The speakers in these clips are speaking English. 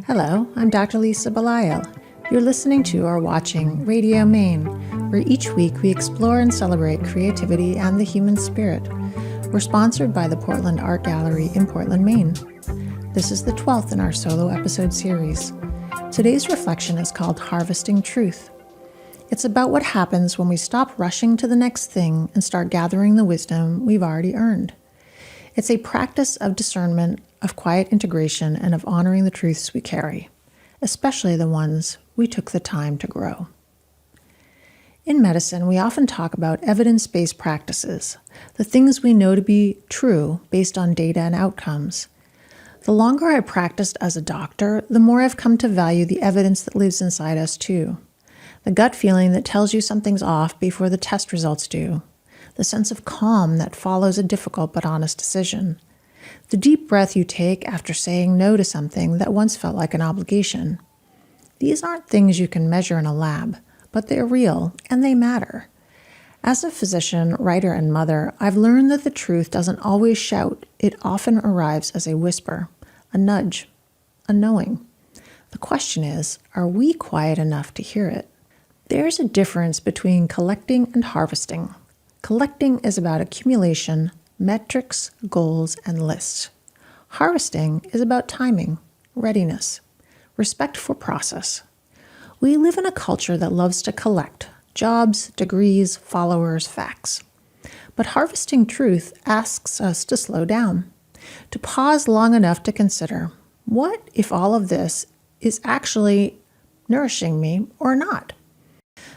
Hello, I'm Dr. Lisa Belisle. You're listening to or watching Radio Maine, where each week we explore and celebrate creativity and the human spirit. We're sponsored by the Portland Art Gallery in Portland, Maine. This is the 12th in our solo episode series. Today's reflection is called Harvesting Truth. It's about what happens when we stop rushing to the next thing and start gathering the wisdom we've already earned. It's a practice of discernment, of quiet integration, and of honoring the truths we carry, especially the ones we took the time to grow. In medicine, we often talk about evidence-based practices, the things we know to be true based on data and outcomes. The longer I practiced as a doctor, the more I've come to value the evidence that lives inside us too. The gut feeling that tells you something's off before the test results do. The sense of calm that follows a difficult but honest decision. The deep breath you take after saying no to something that once felt like an obligation. These aren't things you can measure in a lab, but they're real and they matter. As a physician, writer, and mother, I've learned that the truth doesn't always shout. It often arrives as a whisper, a nudge, a knowing. The question is, are we quiet enough to hear it? There's a difference between collecting and harvesting. Collecting is about accumulation, metrics, goals, and lists. Harvesting is about timing, readiness, respect for process. We live in a culture that loves to collect jobs, degrees, followers, facts. But harvesting truth asks us to slow down, to pause long enough to consider, what if all of this is actually nourishing me or not?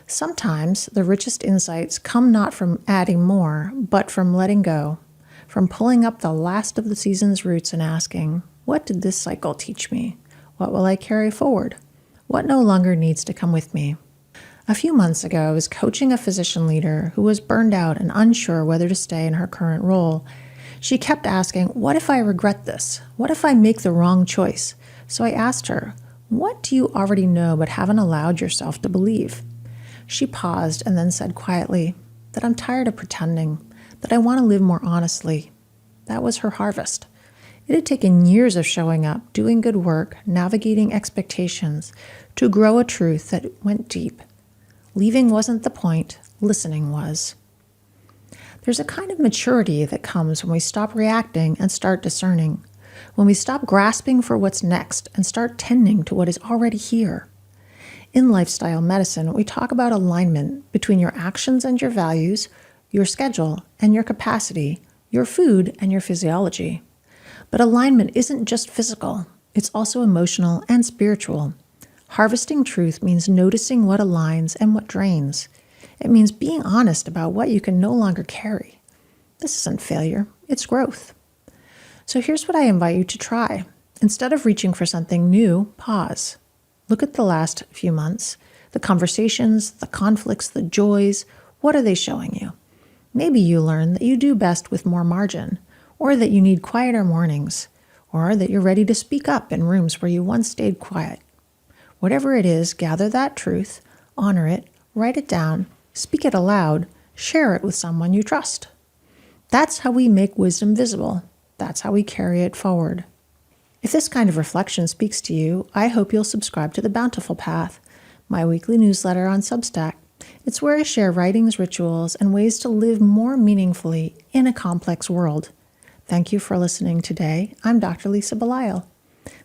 Sometimes the richest insights come not from adding more, but from letting go, from pulling up the last of the season's roots and asking, what did this cycle teach me? What will I carry forward? What no longer needs to come with me? A few months ago, I was coaching a physician leader who was burned out and unsure whether to stay in her current role. She kept asking, what if I regret this? What if I make the wrong choice? So I asked her, what do you already know but haven't allowed yourself to believe? She paused and then said quietly that I'm tired of pretending, that I want to live more honestly. That was her harvest. It had taken years of showing up, doing good work, navigating expectations, to grow a truth that went deep. Leaving wasn't the point, listening was. There's a kind of maturity that comes when we stop reacting and start discerning, when we stop grasping for what's next and start tending to what is already here. In lifestyle medicine, we talk about alignment between your actions and your values, your schedule and your capacity, your food and your physiology. But alignment isn't just physical, it's also emotional and spiritual. Harvesting truth means noticing what aligns and what drains. It means being honest about what you can no longer carry. This isn't failure, it's growth. So here's what I invite you to try. Instead of reaching for something new, pause. Look at the last few months, the conversations, the conflicts, the joys. What are they showing you? Maybe you learn that you do best with more margin, or that you need quieter mornings, or that you're ready to speak up in rooms where you once stayed quiet. Whatever it is, gather that truth, honor it, write it down, speak it aloud, share it with someone you trust. That's how we make wisdom visible. That's how we carry it forward. If this kind of reflection speaks to you, I hope you'll subscribe to the Bountiful Path, my weekly newsletter on Substack. It's where I share writings, rituals, and ways to live more meaningfully in a complex world. Thank you for listening today. I'm Dr. Lisa Belisle.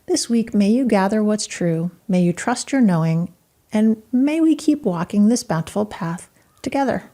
This week, may you gather what's true, may you trust your knowing, and may we keep walking this bountiful path together.